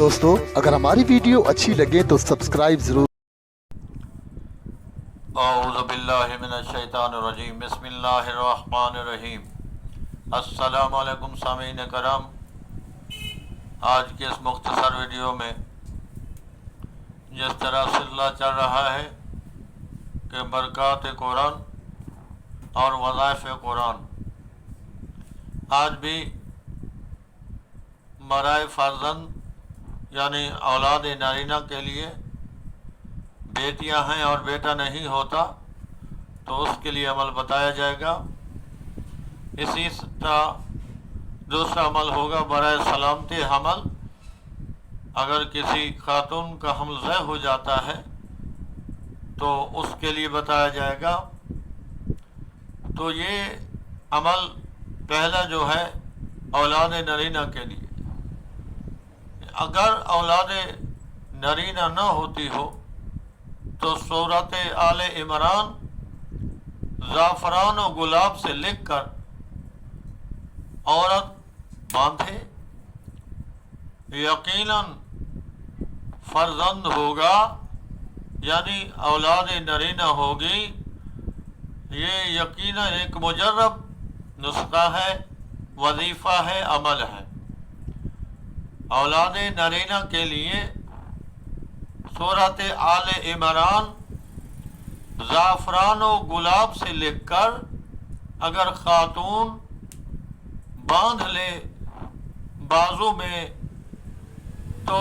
دوستو اگر ہماری ویڈیو اچھی لگے تو سبسکرائب ضرور۔ اعوذ باللہ من الشیطان الرجیم، بسم اللہ الرحمن الرحیم۔ السلام علیکم سامعین کرام، آج کے اس مختصر ویڈیو میں جس طرح سلسلہ چل رہا ہے کہ برکات قرآن اور وظائف قرآن، آج بھی برائے فرزند یعنی اولاد نارینہ کے لیے بیٹیاں ہیں اور بیٹا نہیں ہوتا تو اس کے لیے عمل بتایا جائے گا۔ اسی طرح دوسرا عمل ہوگا برائے سلامتی حمل، اگر کسی خاتون کا حمل ضائع ہو جاتا ہے تو اس کے لیے بتایا جائے گا۔ تو یہ عمل پہلا جو ہے اولاد نرینہ کے لیے، اگر اولاد نرینہ نہ ہوتی ہو تو سورۃ آل عمران زعفران و گلاب سے لکھ کر عورت باندھے، یقیناً فرزند ہوگا یعنی اولاد نرینہ ہوگی۔ یہ یقیناً ایک مجرب نسخہ ہے، وظیفہ ہے، عمل ہے۔ اولاد نرینہ کے لیے سورۃ آل عمران زعفران و گلاب سے لکھ کر اگر خاتون باندھ لے بازو میں تو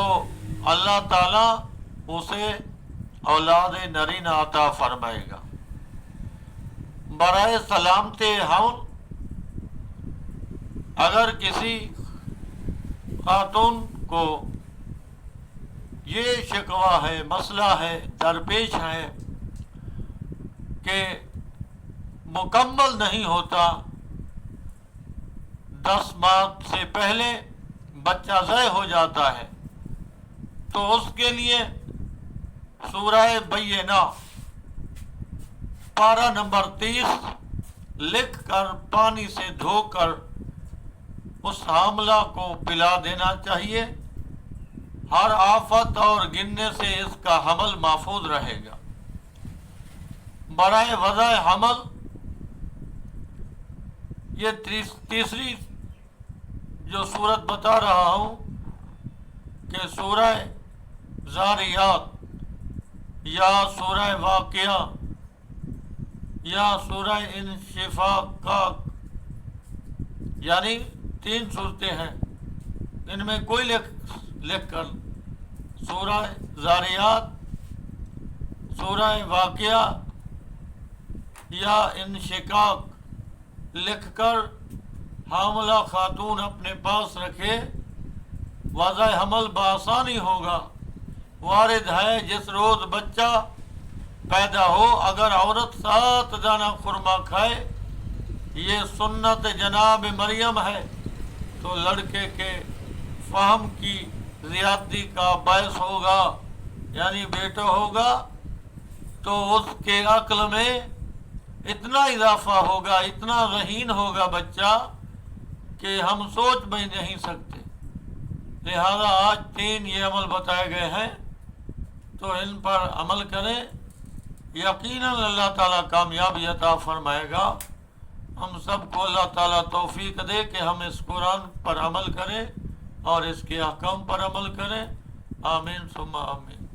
اللہ تعالیٰ اسے اولاد نرینہ عطا فرمائے گا۔ برائے سلامتی حمل، اگر کسی خاتون کو یہ شکوہ ہے، مسئلہ ہے، درپیش ہے کہ مکمل نہیں ہوتا، 10 ماہ سے پہلے بچہ ضائع ہو جاتا ہے، تو اس کے لیے سورہ بینہ پارہ نمبر 30 لکھ کر پانی سے دھو کر اس حاملہ کو پلا دینا چاہیے۔ ہر آفت اور گننے سے اس کا حمل محفوظ رہے گا۔ برائے وضع حمل، یہ تیسری جو صورت بتا رہا ہوں کہ سورہ ذاریات یا سورہ واقعہ یا سورہ انشقاق، یعنی 3 صورتیں ہیں، ان میں کوئی لکھ کر سورہ ذاریات، سورہ واقعہ یا انشقاق لکھ کر حاملہ خاتون اپنے پاس رکھے، وضع حمل بآسانی ہوگا۔ وارد ہے جس روز بچہ پیدا ہو اگر عورت 7 دانہ خرما کھائے، یہ سنت جناب مریم ہے، تو لڑکے کے فہم کی زیادتی کا باعث ہوگا، یعنی بیٹا ہوگا تو اس کے عقل میں اتنا اضافہ ہوگا، اتنا ذہین ہوگا بچہ کہ ہم سوچ بھی نہیں سکتے۔ لہذا آج 3 یہ عمل بتائے گئے ہیں، تو ان پر عمل کریں، یقیناً اللہ تعالیٰ کامیابی عطا فرمائے گا۔ ہم سب کو اللہ تعالیٰ توفیق دے کہ ہم اس قرآن پر عمل کریں اور اس کے احکام پر عمل کریں۔ آمین ثم آمین۔